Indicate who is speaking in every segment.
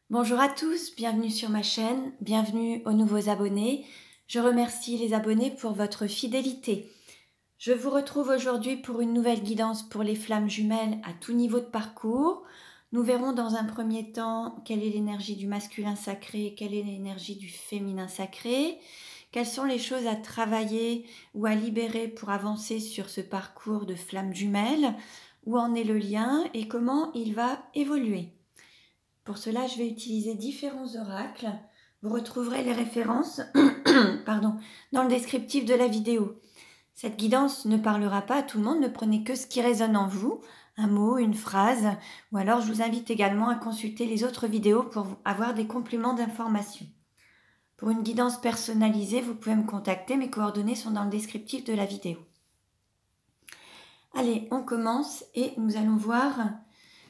Speaker 1: Bonjour à tous, bienvenue sur ma chaîne, bienvenue aux nouveaux abonnés. Je remercie les abonnés pour votre fidélité. Je vous retrouve aujourd'hui pour une nouvelle guidance pour les flammes jumelles à tout niveau de parcours. Nous verrons dans un premier temps quelle est l'énergie du masculin sacré, quelle est l'énergie du féminin sacré, quelles sont les choses à travailler ou à libérer pour avancer sur ce parcours de flammes jumelles, où en est le lien et comment il va évoluer. Pour cela, je vais utiliser différents oracles. Vous retrouverez les références dans le descriptif de la vidéo. Cette guidance ne parlera pas à tout le monde, ne prenez que ce qui résonne en vous, un mot, une phrase, ou alors je vous invite également à consulter les autres vidéos pour avoir des compléments d'information. Pour une guidance personnalisée, vous pouvez me contacter, mes coordonnées sont dans le descriptif de la vidéo. Allez, on commence et nous allons voir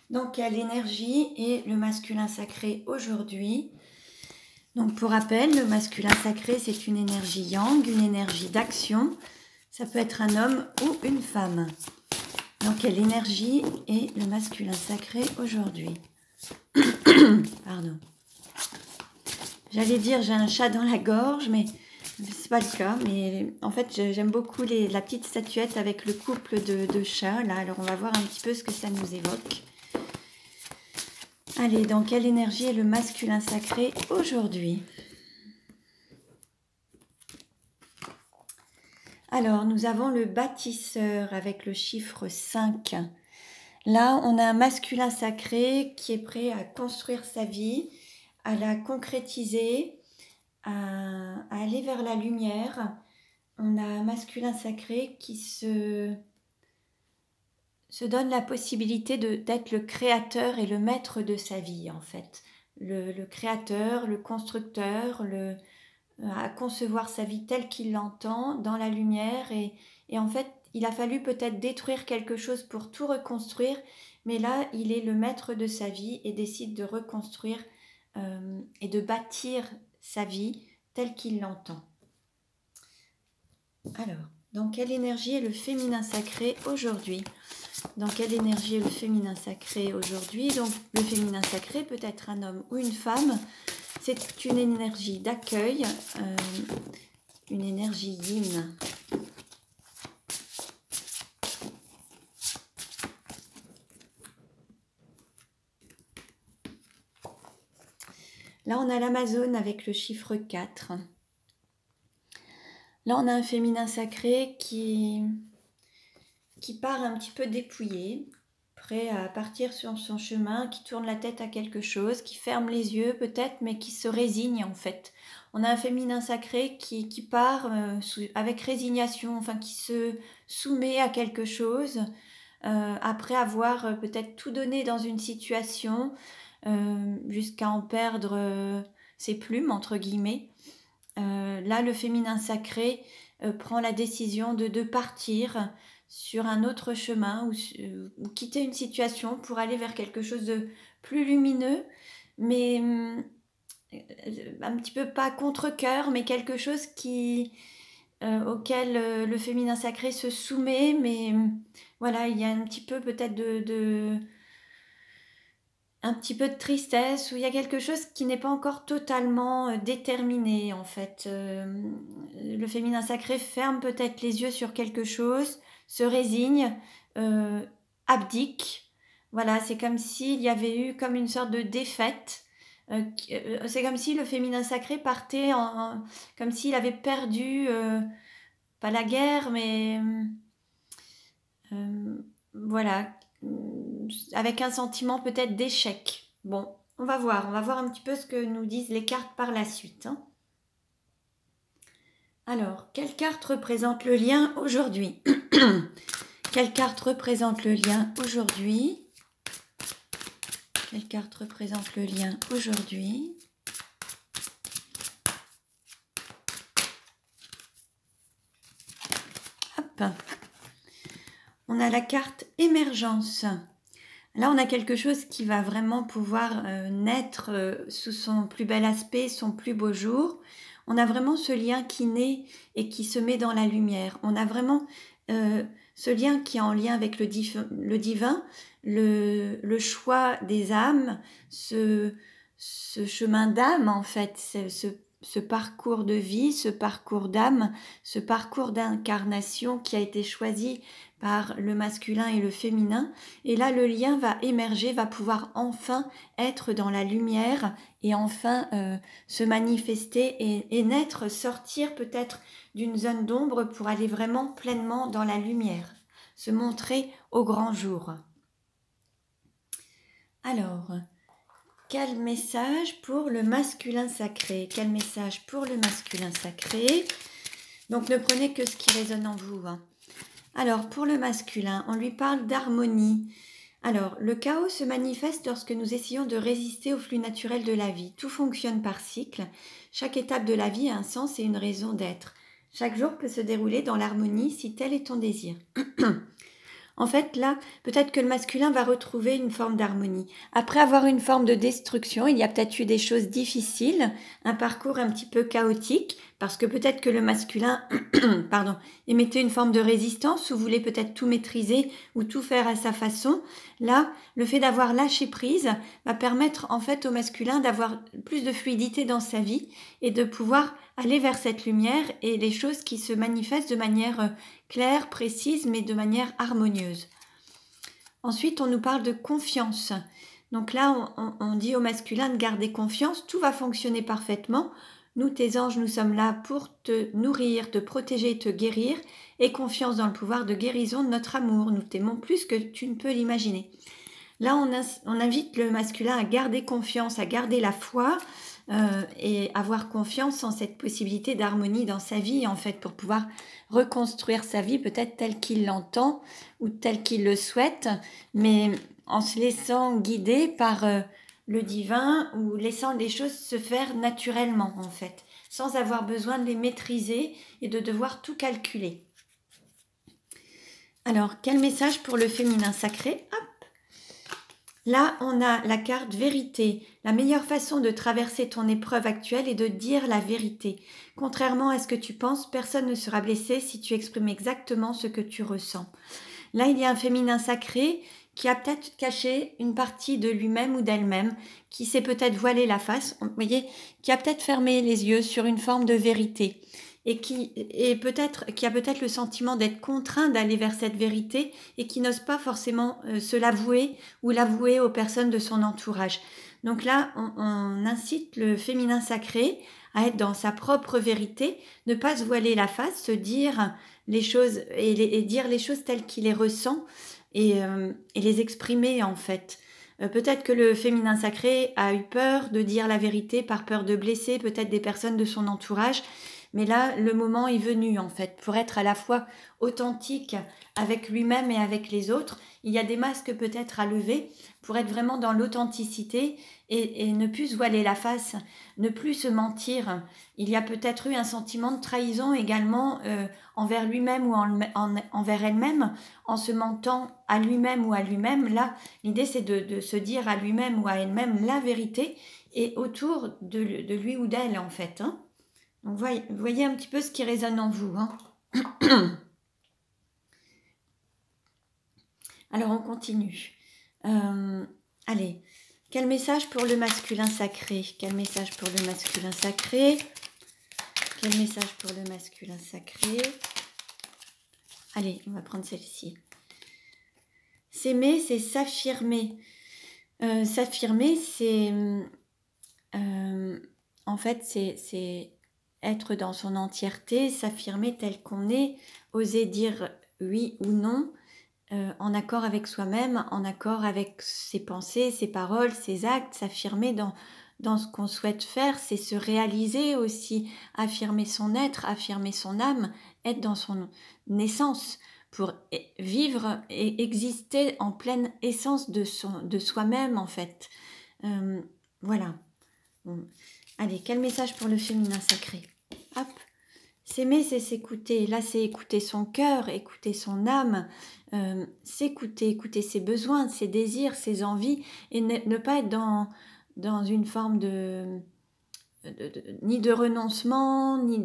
Speaker 1: dans quelle énergie est le masculin sacré aujourd'hui. Donc pour rappel, le masculin sacré, c'est une énergie yang, une énergie d'action. Ça peut être un homme ou une femme. Dans quelle énergie est le masculin sacré aujourd'hui? Pardon. J'allais dire j'ai un chat dans la gorge, mais c'est pas le cas. Mais en fait, j'aime beaucoup la petite statuette avec le couple de chats. Là, alors on va voir un petit peu ce que ça nous évoque. Allez, dans quelle énergie est le masculin sacré aujourd'hui? Alors, nous avons le bâtisseur avec le chiffre 5. Là, on a un masculin sacré qui est prêt à construire sa vie, à la concrétiser, à aller vers la lumière. On a un masculin sacré qui se donne la possibilité d'être le créateur et le maître de sa vie, en fait. Le créateur, le constructeur, à concevoir sa vie telle qu'il l'entend, dans la lumière. Et en fait, il a fallu peut-être détruire quelque chose pour tout reconstruire, mais là, il est le maître de sa vie et décide de reconstruire et de bâtir sa vie telle qu'il l'entend. Alors, dans quelle énergie est le féminin sacré aujourd'hui? Dans quelle énergie est le féminin sacré aujourd'hui? Donc, le féminin sacré peut être un homme ou une femme. C'est une énergie d'accueil, une énergie yin. Là, on a l'Amazone avec le chiffre 4. Là, on a un féminin sacré qui part un petit peu dépouillé, prêt à partir sur son chemin, qui tourne la tête à quelque chose, qui ferme les yeux peut-être, mais qui se résigne en fait. On a un féminin sacré qui part avec résignation, enfin qui se soumet à quelque chose, après avoir peut-être tout donné dans une situation, jusqu'à en perdre ses plumes, entre guillemets. Là, le féminin sacré prend la décision de partir sur un autre chemin ou quitter une situation pour aller vers quelque chose de plus lumineux, mais un petit peu pas contre-cœur, mais quelque chose auquel le féminin sacré se soumet, mais voilà, il y a un petit peu peut-être un petit peu de tristesse, où il y a quelque chose qui n'est pas encore totalement déterminé en fait. Le féminin sacré ferme peut-être les yeux sur quelque chose, se résigne, abdique. Voilà, c'est comme s'il y avait eu comme une sorte de défaite. C'est comme si le féminin sacré partait comme s'il avait perdu, pas la guerre, mais voilà, avec un sentiment peut-être d'échec. Bon, on va voir un petit peu ce que nous disent les cartes par la suite. Hein. Alors, quelle carte représente le lien aujourd'hui? Quelle carte représente le lien aujourd'hui? Quelle carte représente le lien aujourd'hui? Hop. On a la carte émergence. Là, on a quelque chose qui va vraiment pouvoir naître sous son plus bel aspect, son plus beau jour. On a vraiment ce lien qui naît et qui se met dans la lumière. On a vraiment ce lien qui est en lien avec le divin, le choix des âmes, ce chemin d'âme, en fait, ce parcours de vie, ce parcours d'âme, ce parcours d'incarnation qui a été choisi par le masculin et le féminin. Et là, le lien va émerger, va pouvoir enfin être dans la lumière et enfin se manifester et naître, sortir peut-être d'une zone d'ombre pour aller vraiment pleinement dans la lumière, se montrer au grand jour. Alors, quel message pour le masculin sacré? Quel message pour le masculin sacré? Donc, ne prenez que ce qui résonne en vous. Alors, pour le masculin, on lui parle d'harmonie. Alors, le chaos se manifeste lorsque nous essayons de résister au flux naturel de la vie. Tout fonctionne par cycle. Chaque étape de la vie a un sens et une raison d'être. Chaque jour peut se dérouler dans l'harmonie si tel est ton désir. En fait, là, peut-être que le masculin va retrouver une forme d'harmonie. Après avoir une forme de destruction, il y a peut-être eu des choses difficiles, un parcours un petit peu chaotique, parce que peut-être que le masculin émettait une forme de résistance ou voulait peut-être tout maîtriser ou tout faire à sa façon. Là, le fait d'avoir lâché prise va permettre en fait au masculin d'avoir plus de fluidité dans sa vie et de pouvoir aller vers cette lumière et les choses qui se manifestent de manière claire, précise, mais de manière harmonieuse. Ensuite, on nous parle de confiance. Donc là, on dit au masculin de garder confiance, tout va fonctionner parfaitement. Nous, tes anges, nous sommes là pour te nourrir, te protéger, te guérir, et confiance dans le pouvoir de guérison de notre amour. Nous t'aimons plus que tu ne peux l'imaginer. Là, on invite le masculin à garder confiance, à garder la foi et avoir confiance en cette possibilité d'harmonie dans sa vie, en fait, pour pouvoir reconstruire sa vie peut-être telle qu'il l'entend ou telle qu'il le souhaite, mais en se laissant guider par le divin ou laissant les choses se faire naturellement, en fait, sans avoir besoin de les maîtriser et de devoir tout calculer. Alors, quel message pour le féminin sacré? Hop. Là, on a la carte vérité. La meilleure façon de traverser ton épreuve actuelle est de dire la vérité. Contrairement à ce que tu penses, personne ne sera blessé si tu exprimes exactement ce que tu ressens. Là, il y a un féminin sacré qui a peut-être caché une partie de lui-même ou d'elle-même, qui s'est peut-être voilé la face, vous voyez, qui a peut-être fermé les yeux sur une forme de vérité. Et qui a peut-être le sentiment d'être contraint d'aller vers cette vérité et qui n'ose pas forcément se l'avouer ou l'avouer aux personnes de son entourage. Donc là, on incite le féminin sacré à être dans sa propre vérité, ne pas se voiler la face, se dire les choses et dire les choses telles qu'il les ressent et les exprimer en fait. Peut-être que le féminin sacré a eu peur de dire la vérité par peur de blesser peut-être des personnes de son entourage. Mais là, le moment est venu, en fait, pour être à la fois authentique avec lui-même et avec les autres. Il y a des masques peut-être à lever pour être vraiment dans l'authenticité et ne plus se voiler la face, ne plus se mentir. Il y a peut-être eu un sentiment de trahison également envers lui-même ou envers elle-même, en se mentant à lui-même ou à lui-même. Là, l'idée, c'est de se dire à lui-même ou à elle-même la vérité et autour de lui ou d'elle, en fait, hein. Donc, voyez un petit peu ce qui résonne en vous. Hein. Alors, on continue. Allez, quel message pour le masculin sacré? Quel message pour le masculin sacré? Quel message pour le masculin sacré? Allez, on va prendre celle-ci. S'aimer, c'est s'affirmer. S'affirmer, c'est... en fait, c'est être dans son entièreté, s'affirmer tel qu'on est, oser dire oui ou non, en accord avec soi-même, en accord avec ses pensées, ses paroles, ses actes, s'affirmer dans ce qu'on souhaite faire, c'est se réaliser aussi, affirmer son être, affirmer son âme, être dans son essence pour vivre et exister en pleine essence de soi-même en fait. Voilà. Allez, quel message pour le féminin sacré? Hop. S'aimer, c'est s'écouter. Là, c'est écouter son cœur, écouter son âme, s'écouter, écouter ses besoins, ses désirs, ses envies, et ne pas être dans une forme ni de renoncement, ni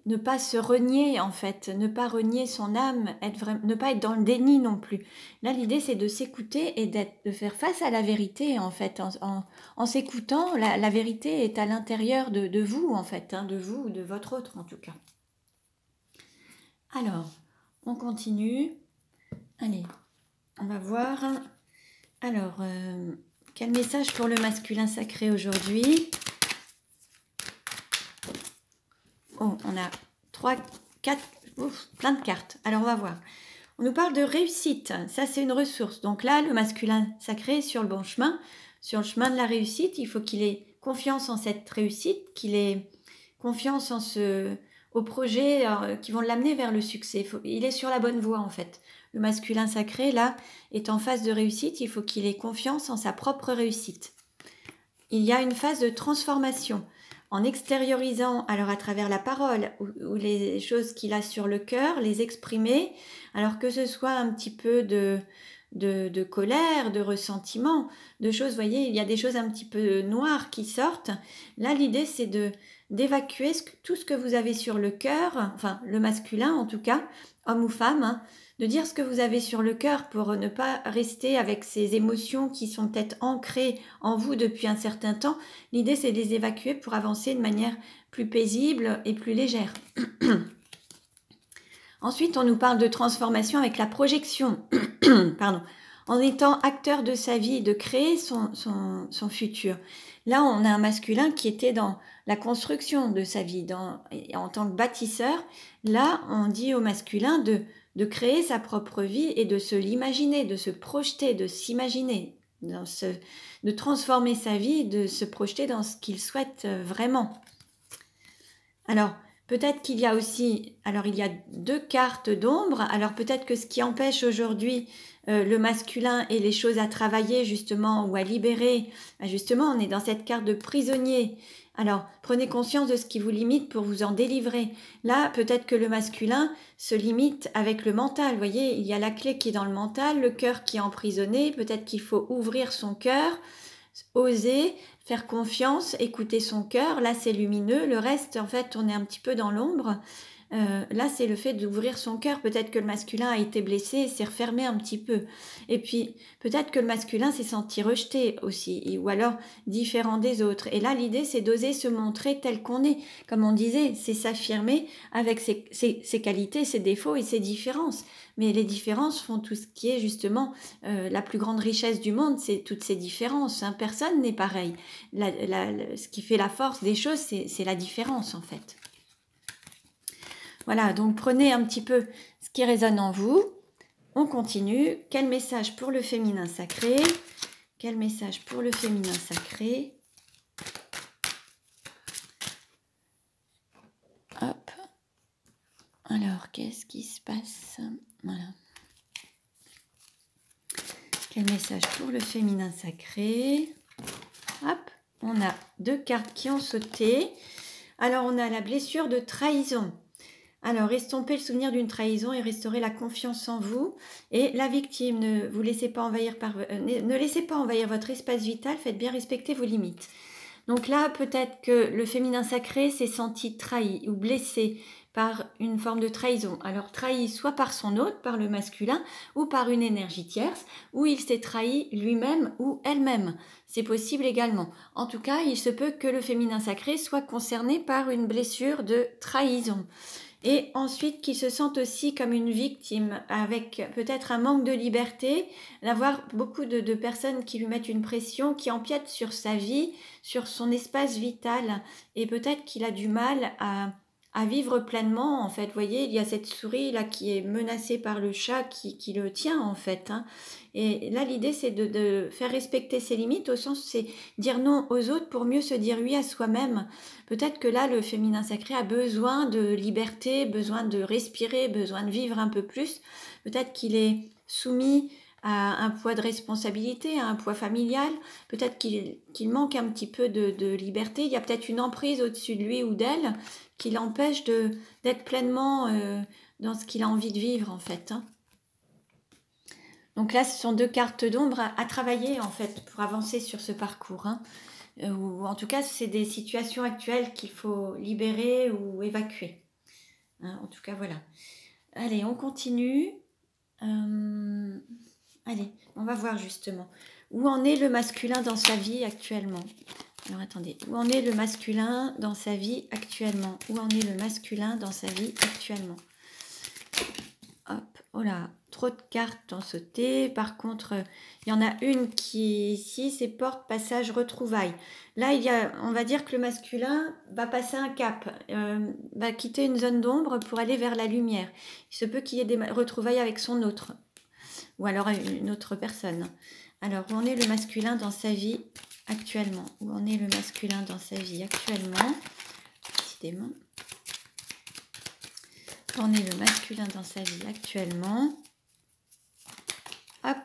Speaker 1: ne pas se renier en fait, ne pas renier son âme, ne pas être dans le déni non plus. Là, l'idée, c'est de s'écouter et de faire face à la vérité en fait. En s'écoutant, la vérité est à l'intérieur de vous en fait, hein, de vous ou de votre autre en tout cas. Alors, on continue. Allez, on va voir. Alors, quel message pour le masculin sacré aujourd'hui? Oh, on a 3, 4, plein de cartes. Alors, on va voir. On nous parle de réussite. Ça, c'est une ressource. Donc là, le masculin sacré est sur le bon chemin. Sur le chemin de la réussite, il faut qu'il ait confiance en cette réussite, qu'il ait confiance au projet qui vont l'amener vers le succès. Il est sur la bonne voie, en fait. Le masculin sacré, là, est en phase de réussite. Il faut qu'il ait confiance en sa propre réussite. Il y a une phase de transformation. En extériorisant, alors à travers la parole ou les choses qu'il a sur le cœur, les exprimer, alors que ce soit un petit peu de colère, de ressentiment, de choses, vous voyez, il y a des choses un petit peu noires qui sortent. Là, l'idée, c'est d'évacuer tout ce que vous avez sur le cœur, enfin le masculin en tout cas, homme ou femme, hein, de dire ce que vous avez sur le cœur pour ne pas rester avec ces émotions qui sont peut-être ancrées en vous depuis un certain temps. L'idée, c'est de les évacuer pour avancer de manière plus paisible et plus légère. Ensuite, on nous parle de transformation avec la projection. Pardon. En étant acteur de sa vie, de créer son futur. Là, on a un masculin qui était dans la construction de sa vie, en tant que bâtisseur. Là, on dit au masculin de créer sa propre vie et de se l'imaginer, de se projeter, de s'imaginer, de transformer sa vie, de se projeter dans ce qu'il souhaite vraiment. Alors, peut-être qu'il y a aussi, alors il y a 2 cartes d'ombre, alors peut-être que ce qui empêche aujourd'hui le masculin et les choses à travailler justement ou à libérer, justement on est dans cette carte de prisonnier. Alors prenez conscience de ce qui vous limite pour vous en délivrer. Là peut-être que le masculin se limite avec le mental, vous voyez, il y a la clé qui est dans le mental, le cœur qui est emprisonné, peut-être qu'il faut ouvrir son cœur, oser, faire confiance, écouter son cœur. Là c'est lumineux, le reste en fait on est un petit peu dans l'ombre. Là c'est le fait d'ouvrir son cœur. Peut-être que le masculin a été blessé et s'est refermé un petit peu, et puis peut-être que le masculin s'est senti rejeté aussi, ou alors différent des autres, et là l'idée c'est d'oser se montrer tel qu'on est, comme on disait, c'est s'affirmer avec ses qualités, ses défauts et ses différences. Mais les différences font tout ce qui est justement la plus grande richesse du monde, c'est toutes ces différences, hein. Personne n'est pareil. Ce qui fait la force des choses, c'est la différence en fait. Voilà, donc prenez un petit peu ce qui résonne en vous. On continue. Quel message pour le féminin sacré? Quel message pour le féminin sacré? Hop. Alors, qu'est-ce qui se passe? Voilà. Quel message pour le féminin sacré? Hop, on a 2 cartes qui ont sauté. Alors, on a la blessure de trahison. Alors, estompez le souvenir d'une trahison et restaurez la confiance en vous. Et la victime, ne laissez pas envahir votre espace vital, faites bien respecter vos limites. Donc là, peut-être que le féminin sacré s'est senti trahi ou blessé par une forme de trahison. Alors trahi soit par son hôte, par le masculin, ou par une énergie tierce, ou il s'est trahi lui-même ou elle-même. C'est possible également. En tout cas, il se peut que le féminin sacré soit concerné par une blessure de trahison. Et ensuite qu'il se sente aussi comme une victime, avec peut-être un manque de liberté, d'avoir beaucoup de personnes qui lui mettent une pression, qui empiètent sur sa vie, sur son espace vital, et peut-être qu'il a du mal à vivre pleinement en fait. Vous voyez, il y a cette souris là qui est menacée par le chat qui le tient en fait, hein. Et là l'idée c'est de faire respecter ses limites, au sens c'est dire non aux autres pour mieux se dire oui à soi-même. Peut-être que là le féminin sacré a besoin de liberté, besoin de respirer, besoin de vivre un peu plus. Peut-être qu'il est soumis à un poids de responsabilité, à un poids familial, peut-être qu'il manque un petit peu de liberté, il y a peut-être une emprise au-dessus de lui ou d'elle qui l'empêche d'être pleinement dans ce qu'il a envie de vivre en fait, hein. Donc là ce sont 2 cartes d'ombre à travailler en fait pour avancer sur ce parcours, hein. Ou en tout cas c'est des situations actuelles qu'il faut libérer ou évacuer. Hein, en tout cas, voilà. Allez, on continue. Allez, on va voir justement. Où en est le masculin dans sa vie actuellement? Alors attendez, où en est le masculin dans sa vie actuellement? Où en est le masculin dans sa vie actuellement? Hop, oh là, trop de cartes ont sauté. Par contre, il y en a une qui est ici, c'est porte, passage, retrouvailles. Là, on va dire que le masculin va passer un cap, va quitter une zone d'ombre pour aller vers la lumière. Il se peut qu'il y ait des retrouvailles avec son autre, ou alors une autre personne. Alors, où en est le masculin dans sa vie actuellement? Où en est le masculin dans sa vie actuellement? Décidément. Où en est le masculin dans sa vie actuellement? Hop.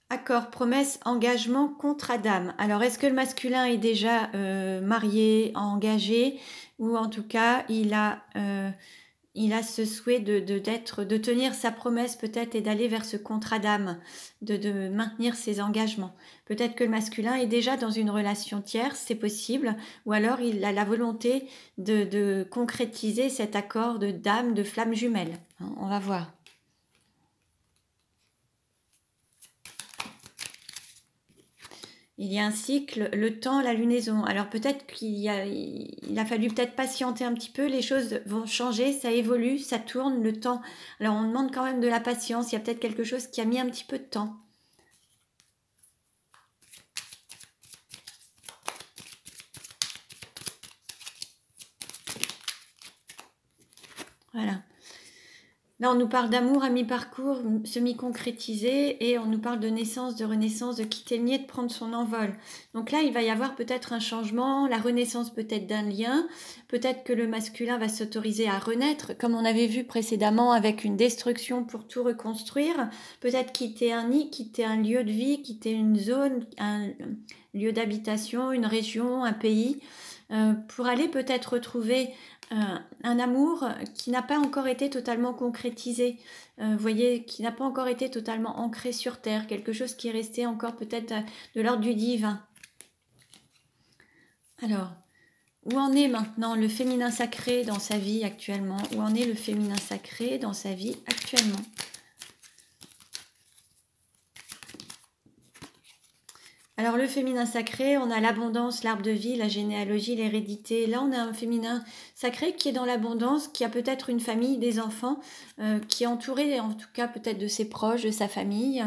Speaker 1: Accord, promesse, engagement, contrat d'âme. Alors, est-ce que le masculin est déjà marié, engagé, ou en tout cas, il a ce souhait de tenir sa promesse peut-être et d'aller vers ce contrat d'âme, de maintenir ses engagements. Peut-être que le masculin est déjà dans une relation tierce, c'est possible, ou alors il a la volonté de concrétiser cet accord d'âme, de flamme jumelle. Hein, on va voir. Il y a un cycle, le temps, la lunaison. Alors peut-être il a fallu peut-être patienter un petit peu, les choses vont changer, ça évolue, ça tourne, le temps. Alors on demande quand même de la patience, il y a peut-être quelque chose qui a mis un petit peu de temps. Voilà. Là, on nous parle d'amour à mi-parcours, semi-concrétisé, et on nous parle de naissance, de renaissance, de quitter le nid, de prendre son envol. Donc là, il va y avoir peut-être un changement, la renaissance peut-être d'un lien, peut-être que le masculin va s'autoriser à renaître, comme on avait vu précédemment avec une destruction pour tout reconstruire, peut-être quitter un nid, quitter un lieu de vie, quitter une zone, un lieu d'habitation, une région, un pays, pour aller peut-être retrouver un amour qui n'a pas encore été totalement concrétisé, vous voyez, qui n'a pas encore été totalement ancré sur terre, quelque chose qui est resté encore peut-être de l'ordre du divin. Alors, où en est maintenant le féminin sacré dans sa vie actuellement? Où en est le féminin sacré dans sa vie actuellement? Alors le féminin sacré, on a l'abondance, l'arbre de vie, la généalogie, l'hérédité. Là, on a un féminin sacré qui est dans l'abondance, qui a peut-être une famille, des enfants, qui est entouré en tout cas peut-être de ses proches, de sa famille,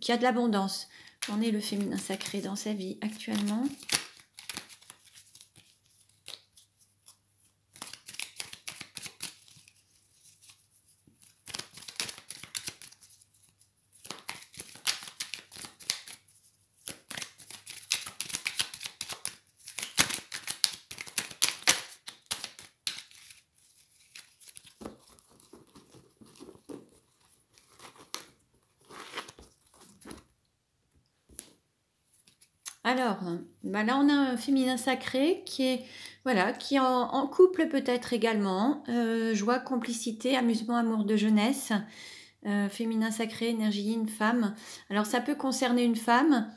Speaker 1: qui a de l'abondance. On est le féminin sacré dans sa vie actuellement. Alors, bah là on a un féminin sacré qui est, voilà, qui est en couple peut-être également, joie, complicité, amusement, amour de jeunesse, féminin sacré, énergie yin, femme. Alors ça peut concerner une femme,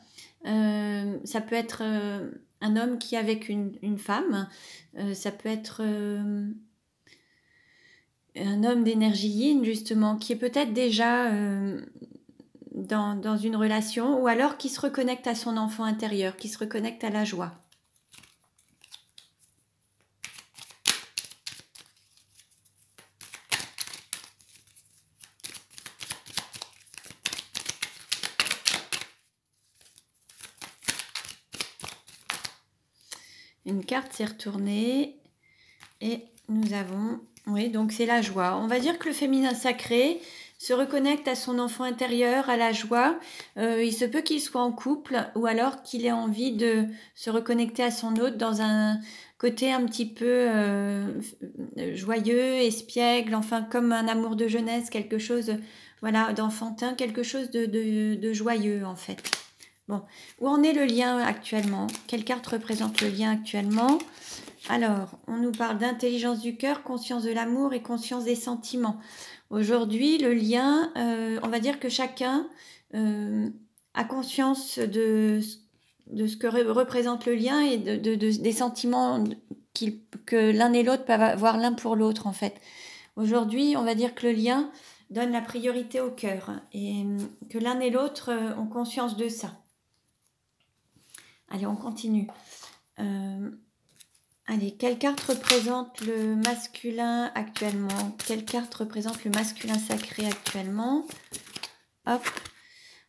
Speaker 1: ça peut être un homme qui est avec une femme, ça peut être un homme d'énergie yin justement, qui est peut-être déjà dans une relation, ou alors qui se reconnecte à son enfant intérieur, qui se reconnecte à la joie. Une carte s'est retournée et nous avons, oui, donc c'est la joie. On va dire que le féminin sacré se reconnecte à son enfant intérieur, à la joie. Il se peut qu'il soit en couple, ou alors qu'il ait envie de se reconnecter à son autre dans un côté un petit peu joyeux, espiègle, enfin comme un amour de jeunesse, quelque chose, voilà, d'enfantin, quelque chose de joyeux en fait. Bon, où en est le lien actuellement? Quelle carte représente le lien actuellement? Alors, on nous parle d'intelligence du cœur, conscience de l'amour et conscience des sentiments. Aujourd'hui, le lien, on va dire que chacun a conscience de ce que représente le lien et des sentiments que l'un et l'autre peuvent avoir l'un pour l'autre en fait. Aujourd'hui, on va dire que le lien donne la priorité au cœur et que l'un et l'autre ont conscience de ça. Allez, on continue. Allez, quelle carte représente le masculin actuellement? Quelle carte représente le masculin sacré actuellement? Hop.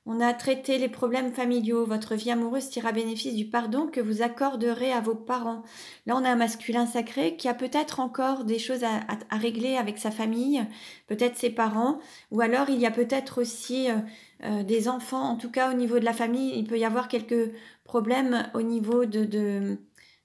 Speaker 1: On a traité les problèmes familiaux. Votre vie amoureuse tire à bénéfice du pardon que vous accorderez à vos parents. Là, on a un masculin sacré qui a peut-être encore des choses à régler avec sa famille, peut-être ses parents, ou alors il y a peut-être aussi des enfants. En tout cas, au niveau de la famille, il peut y avoir quelques problèmes au niveau de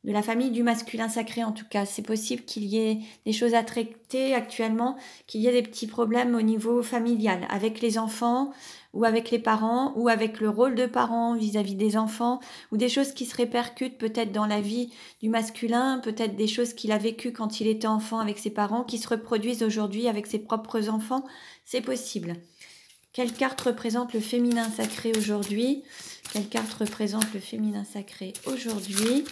Speaker 1: la famille du masculin sacré. En tout cas, c'est possible qu'il y ait des choses à traiter actuellement, qu'il y ait des petits problèmes au niveau familial avec les enfants, ou avec les parents, ou avec le rôle de parents vis-à-vis des enfants, ou des choses qui se répercutent peut-être dans la vie du masculin, peut-être des choses qu'il a vécues quand il était enfant avec ses parents, qui se reproduisent aujourd'hui avec ses propres enfants, c'est possible. Quelle carte représente le féminin sacré aujourd'hui? Quelle carte représente le féminin sacré aujourd'hui?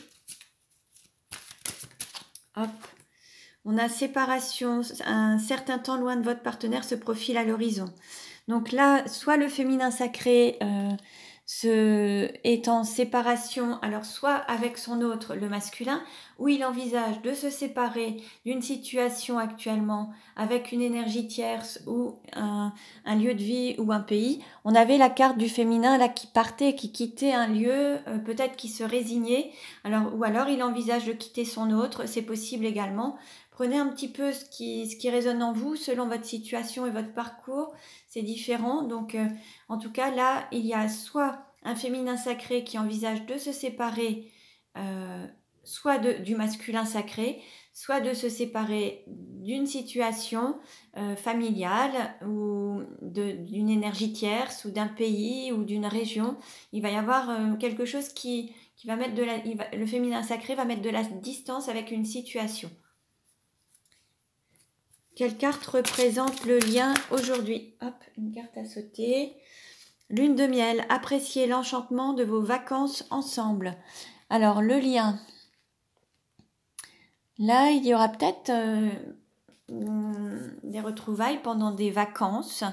Speaker 1: Hop. On a séparation, un certain temps loin de votre partenaire se profile à l'horizon. Donc là, soit le féminin sacré est en séparation, alors soit avec son autre, le masculin, où il envisage de se séparer d'une situation actuellement avec une énergie tierce ou un lieu de vie ou un pays. On avait la carte du féminin là qui partait, qui quittait un lieu, peut-être qui se résignait, ou alors il envisage de quitter son autre, c'est possible également. Prenez un petit peu ce qui résonne en vous selon votre situation et votre parcours. C'est différent. Donc, en tout cas, là, il y a soit un féminin sacré qui envisage de se séparer, soit du masculin sacré, soit de se séparer d'une situation familiale ou d'une énergie tierce ou d'un pays ou d'une région. Il va y avoir quelque chose qui va mettre le féminin sacré va mettre de la distance avec une situation. Quelle carte représente le lien aujourd'hui? Hop, une carte à sauter. Lune de miel, appréciez l'enchantement de vos vacances ensemble. Alors, le lien. Là, il y aura peut-être des retrouvailles pendant des vacances.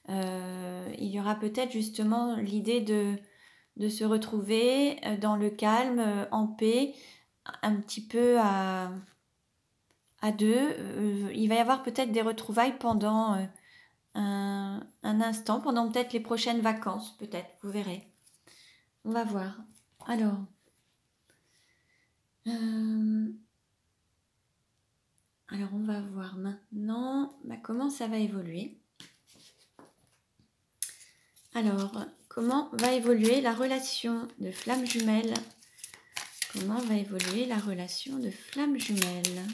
Speaker 1: Il y aura peut-être justement l'idée de se retrouver dans le calme, en paix, un petit peu à deux. Il va y avoir peut-être des retrouvailles pendant un instant, pendant peut-être les prochaines vacances, peut-être, vous verrez. On va voir. Alors, on va voir maintenant comment ça va évoluer. Alors, comment va évoluer la relation de flamme jumelle? Comment va évoluer la relation de flamme jumelle?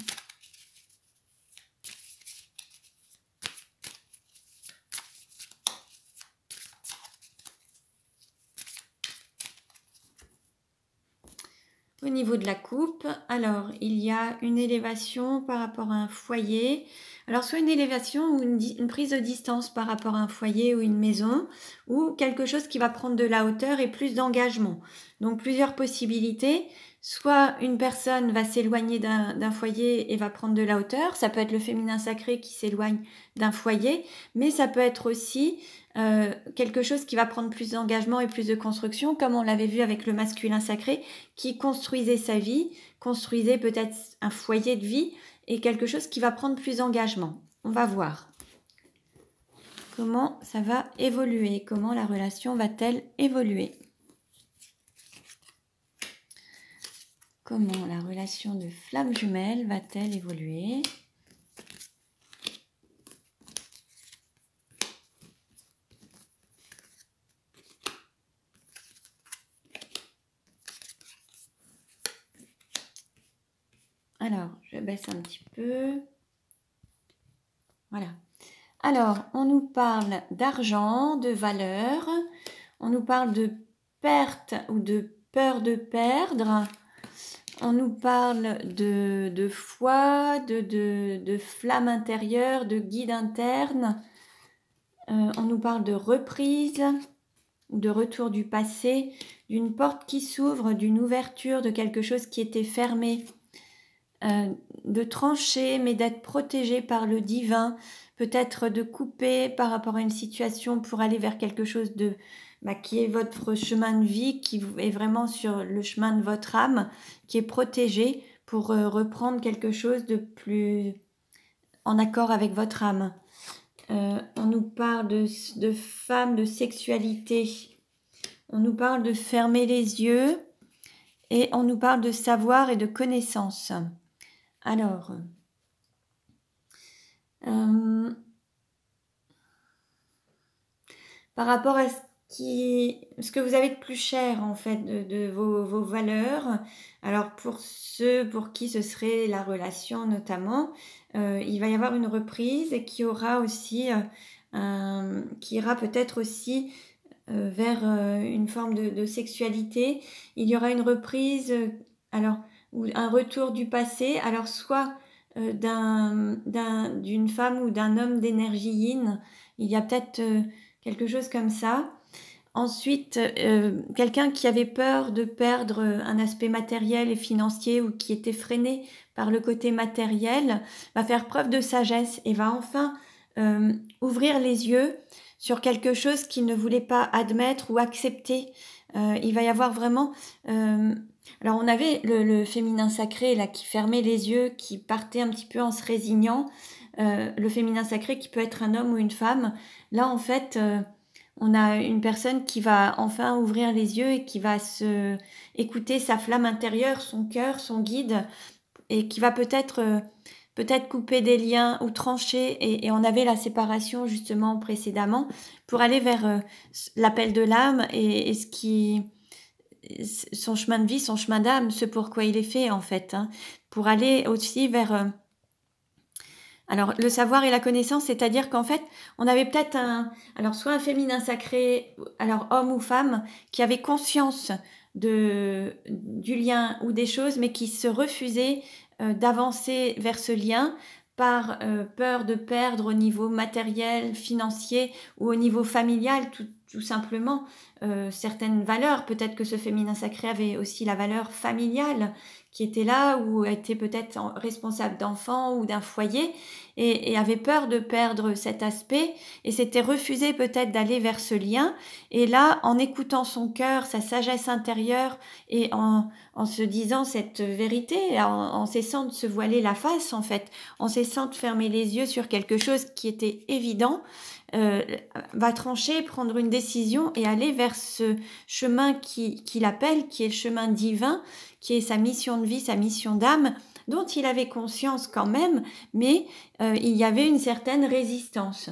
Speaker 1: Au niveau de la coupe, alors il y a une élévation par rapport à un foyer. Alors soit une élévation ou une prise de distance par rapport à un foyer ou une maison, ou quelque chose qui va prendre de la hauteur et plus d'engagement. Donc plusieurs possibilités. Soit une personne va s'éloigner d'un foyer et va prendre de la hauteur. Ça peut être le féminin sacré qui s'éloigne d'un foyer, mais ça peut être aussi quelque chose qui va prendre plus d'engagement et plus de construction, comme on l'avait vu avec le masculin sacré, qui construisait sa vie, construisait peut-être un foyer de vie et quelque chose qui va prendre plus d'engagement. On va voir comment ça va évoluer, comment la relation va-t-elle évoluer. Comment la relation de flamme jumelle va-t-elle évoluer? Alors, je baisse un petit peu. Voilà. Alors, on nous parle d'argent, de valeur. On nous parle de perte ou de peur de perdre. On nous parle de foi, de flamme intérieure, de guide interne. On nous parle de reprise, de retour du passé, d'une porte qui s'ouvre, d'une ouverture de quelque chose qui était fermé. de trancher, mais d'être protégé par le divin, peut-être de couper par rapport à une situation pour aller vers quelque chose de qui est votre chemin de vie, qui est vraiment sur le chemin de votre âme, qui est protégé pour reprendre quelque chose de plus en accord avec votre âme. On nous parle de femmes, de sexualité. On nous parle de fermer les yeux et on nous parle de savoir et de connaissance. Alors, par rapport à ce que vous avez de plus cher en fait de vos valeurs, alors pour ceux pour qui ce serait la relation notamment, il va y avoir une reprise et qui aura aussi, qui ira peut-être aussi vers une forme de sexualité. Il y aura une reprise, alors ou un retour du passé, alors soit d'une femme ou d'un homme d'énergie yin, il y a peut-être quelque chose comme ça. Ensuite, quelqu'un qui avait peur de perdre un aspect matériel et financier ou qui était freiné par le côté matériel va faire preuve de sagesse et va enfin ouvrir les yeux sur quelque chose qu'il ne voulait pas admettre ou accepter. Il va y avoir vraiment... alors on avait le féminin sacré là qui fermait les yeux, qui partait un petit peu en se résignant. Le féminin sacré qui peut être un homme ou une femme. Là en fait... on a une personne qui va enfin ouvrir les yeux et qui va écouter sa flamme intérieure, son cœur, son guide, et qui va peut-être couper des liens ou trancher. Et on avait la séparation justement précédemment pour aller vers l'appel de l'âme et son chemin de vie, son chemin d'âme, ce pourquoi il est fait en fait, hein, pour aller aussi vers... alors, le savoir et la connaissance, c'est-à-dire qu'en fait, on avait peut-être soit un féminin sacré, alors homme ou femme, qui avait conscience du lien ou des choses, mais qui se refusait d'avancer vers ce lien par peur de perdre au niveau matériel, financier ou au niveau familial, tout simplement, certaines valeurs. Peut-être que ce féminin sacré avait aussi la valeur familiale qui était là ou était peut-être responsable d'enfants ou d'un foyer et avait peur de perdre cet aspect et s'était refusé peut-être d'aller vers ce lien. Et là, en écoutant son cœur, sa sagesse intérieure et en se disant cette vérité, en cessant de se voiler la face en fait, en cessant de fermer les yeux sur quelque chose qui était évident, va trancher, prendre une décision et aller vers ce chemin qui l'appelle, qui est le chemin divin, qui est sa mission de vie, sa mission d'âme, dont il avait conscience quand même, mais il y avait une certaine résistance.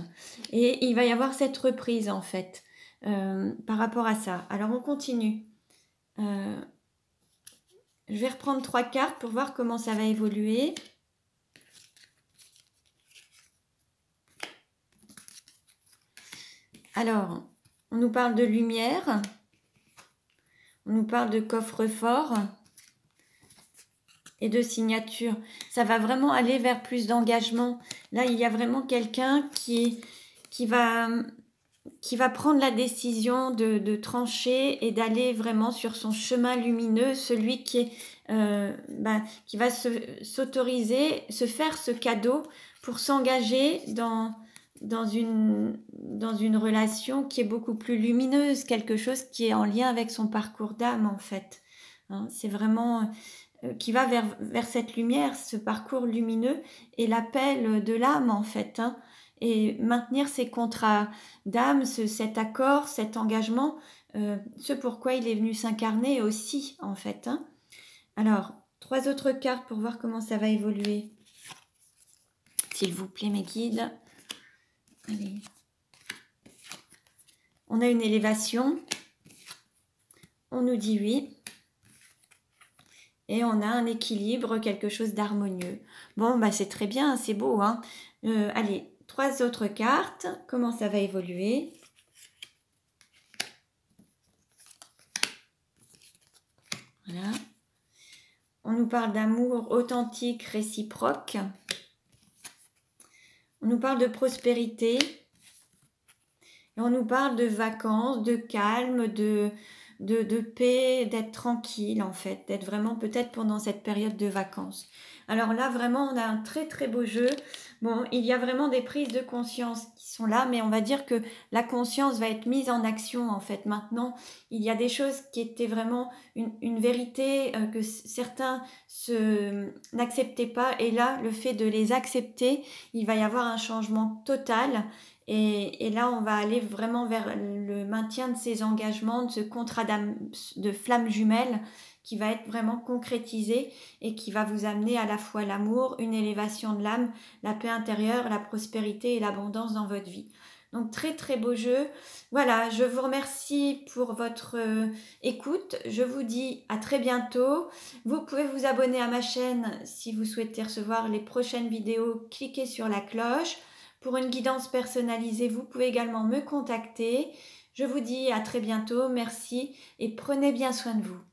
Speaker 1: Et il va y avoir cette reprise en fait, par rapport à ça. Alors on continue. Je vais reprendre 3 cartes pour voir comment ça va évoluer. Alors, on nous parle de lumière, on nous parle de coffre-fort et de signature. Ça va vraiment aller vers plus d'engagement. Là, il y a vraiment quelqu'un qui va prendre la décision de trancher et d'aller vraiment sur son chemin lumineux, celui qui va s'autoriser, se faire ce cadeau pour s'engager dans une relation qui est beaucoup plus lumineuse, quelque chose qui est en lien avec son parcours d'âme en fait. Hein, c'est vraiment qui va vers cette lumière, ce parcours lumineux et l'appel de l'âme en fait. Hein, et maintenir ces contrats d'âme, cet accord, cet engagement, ce pourquoi il est venu s'incarner aussi en fait. Hein. Alors, 3 autres cartes pour voir comment ça va évoluer. S'il vous plaît mes guides. Allez. On a une élévation. On nous dit oui. Et on a un équilibre, quelque chose d'harmonieux. Bon, c'est très bien, c'est beau. Hein. Allez, 3 autres cartes. Comment ça va évoluer? Voilà. On nous parle d'amour authentique, réciproque. On nous parle de prospérité. Et on nous parle de vacances, de calme, de paix, d'être tranquille en fait, d'être vraiment peut-être pendant cette période de vacances. Alors là, vraiment, on a un très très beau jeu. Bon, il y a vraiment des prises de conscience qui sont là, mais on va dire que la conscience va être mise en action en fait. Maintenant, il y a des choses qui étaient vraiment une vérité que certains n'acceptaient pas, et là, le fait de les accepter, il va y avoir un changement total. Et là, on va aller vraiment vers le maintien de ces engagements, de ce contrat de flamme jumelle qui va être vraiment concrétisé et qui va vous amener à la fois l'amour, une élévation de l'âme, la paix intérieure, la prospérité et l'abondance dans votre vie. Donc très très beau jeu. Voilà, je vous remercie pour votre écoute. Je vous dis à très bientôt. Vous pouvez vous abonner à ma chaîne si vous souhaitez recevoir les prochaines vidéos. Cliquez sur la cloche. Pour une guidance personnalisée, vous pouvez également me contacter. Je vous dis à très bientôt. Merci et prenez bien soin de vous.